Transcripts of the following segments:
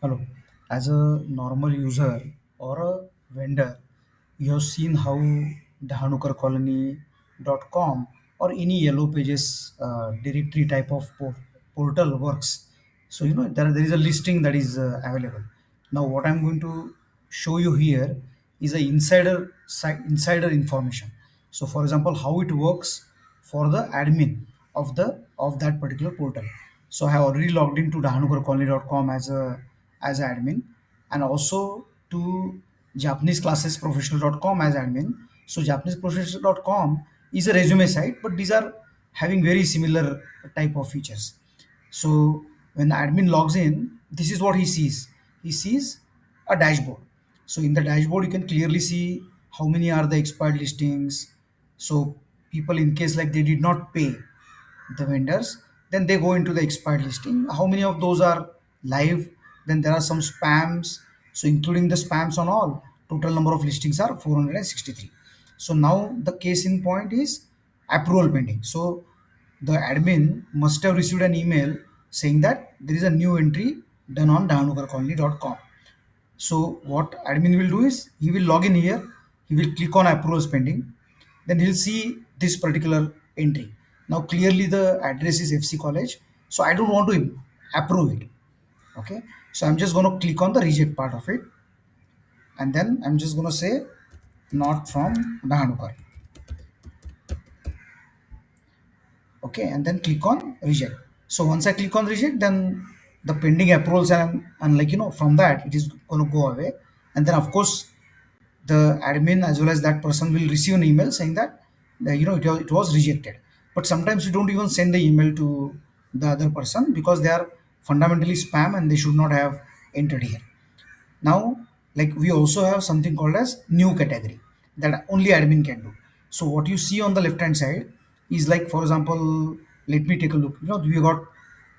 Hello. As a normal user or a vendor, you have seen how the hanukarcolony.com or any yellow pages directory type of portal works. So there is a listing that is available. Now what I'm going to show you here is a insider information. So for example, how it works for the admin of that particular portal. So I have already logged into dhanukarcolony.com as admin, and also to japaneseclassesprofessional.com as admin. So japaneseprofessional.com is a resume site, but these are having very similar type of features. So when the admin logs in, this is what he sees. He sees a dashboard. So in the dashboard, you can clearly see how many are the expired listings. So people, in case like they did not pay the vendors, then they go into the expired listing. How many of those are live? Then there are some spams. So including the spams on all, total number of listings are 463. So now the case in point is approval pending. So the admin must have received an email saying that there is a new entry done on dahanukarcolony.com. So what admin will do is he will log in here, he will click on approvals pending, then he'll see this particular entry. Now clearly the address is FC College, so I don't want to approve it. Okay, so I'm just going to click on the reject part of it, and then I'm just going to say not from Dahanukar. Okay, and then click on reject. So once I click on reject, then the pending approvals and like from that it is going to go away, and then of course the admin as well as that person will receive an email saying that it was rejected. But sometimes you don't even send the email to the other person because they are fundamentally spam and they should not have entered here. Now, like, we also have something called as new category that only admin can do. So what you see on the left hand side is, like, for example, let me take a look. We got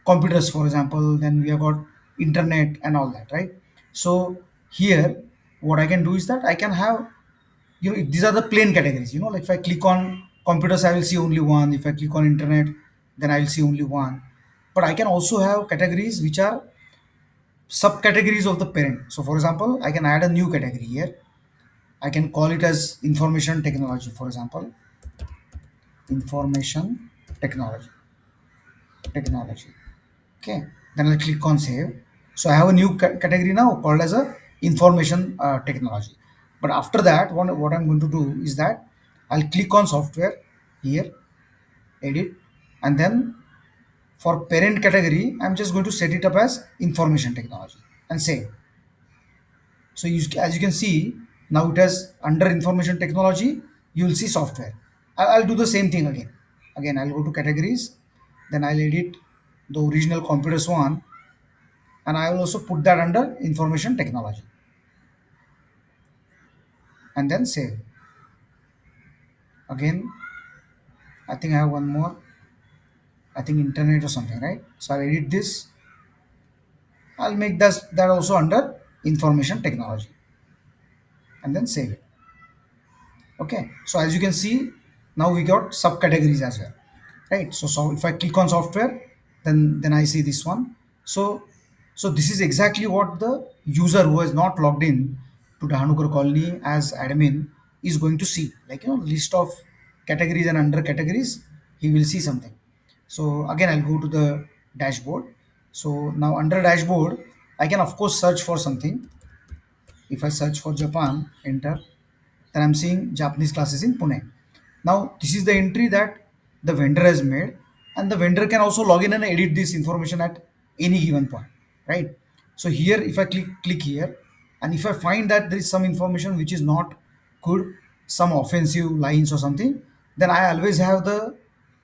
computers, for example, then we have got internet and all that, right? So here, what I can do is that I can have, these are the plain categories. Like, if I click on computers, I will see only one. If I click on internet, then I will see only one. But I can also have categories which are subcategories of the parent. So for example, I can add a new category here. I can call it as information technology, for example, information technology. Okay, then I'll click on save. So I have a new category now called as a information technology. But after that, what I'm going to do is that I'll click on software here, edit, and then for parent category, I'm just going to set it up as information technology and save. So as you can see, now it has under information technology, you will see software. I'll do the same thing again. Again, I'll go to categories, then I'll edit the original computers one, and I will also put that under information technology and then save. Again, I think I have one more. I think internet or something, right? So I'll edit this. I'll make that also under information technology and then save it. Okay, so as you can see, now we got subcategories as well, right? So if I click on software, then I see this one. So this is exactly what the user who has not logged in to the Hanukar colony as admin is going to see, like, list of categories, and under categories he will see something. So again, I'll go to the dashboard. So now under dashboard, I can of course search for something. If I search for Japan, enter, then I'm seeing Japanese classes in Pune. Now, this is the entry that the vendor has made, and the vendor can also log in and edit this information at any given point, right? So here, if I click here, and if I find that there is some information which is not good, some offensive lines or something, then I always have the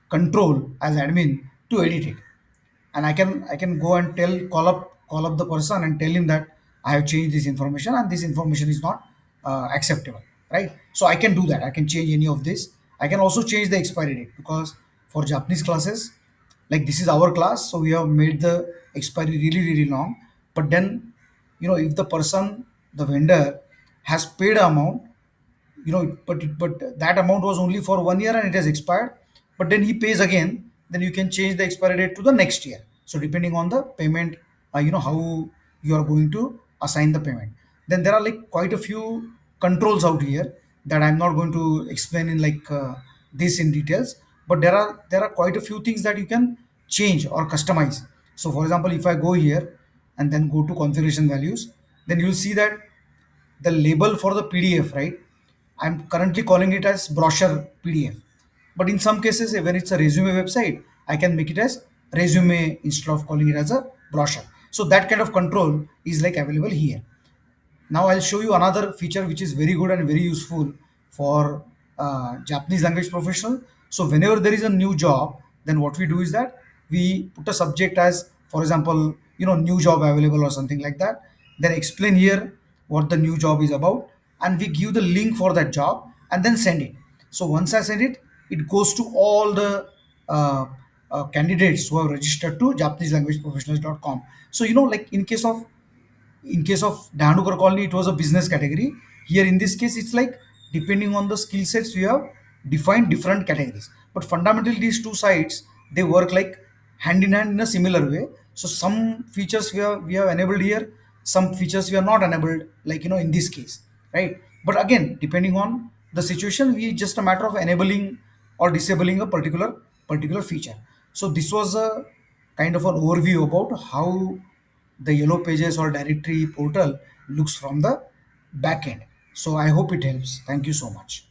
control as admin to edit it, and I can go and call up the person and tell him that I have changed this information and this information is not acceptable, right? So I can do that. I can change any of this. I can also change the expiry date, because for Japanese classes, like, this is our class, so we have made the expiry really really long. But then, if the person, the vendor, has paid amount, but that amount was only for 1 year and it has expired, but then he pays again, then you can change the expiry date to the next year. So depending on the payment, how you are going to assign the payment. Then there are like quite a few controls out here that I'm not going to explain in like this in details, but there are quite a few things that you can change or customize. So for example, if I go here and then go to configuration values, then you'll see that the label for the PDF, right? I'm currently calling it as brochure PDF. But in some cases, when it's a resume website, I can make it as resume instead of calling it as a brochure. So that kind of control is like available here. Now I'll show you another feature which is very good and very useful for Japanese language professional. So whenever there is a new job, then what we do is that we put a subject as, for example, new job available or something like that. Then explain here what the new job is about, and we give the link for that job and then send it. So once I send it, it goes to all the uh, candidates who have registered to JapaneseLanguageProfessionals.com. So like in case of Dahanukar Colony, it was a business category. Here, in this case, it's like depending on the skill sets, we have defined different categories. But fundamentally, these two sites they work like hand in hand in a similar way. So some features we have enabled here, some features we are not enabled, like in this case, right? But again, depending on the situation, we just a matter of enabling or disabling a particular feature. So this was a kind of an overview about how the yellow pages or directory portal looks from the back end. So I hope it helps. Thank you so much.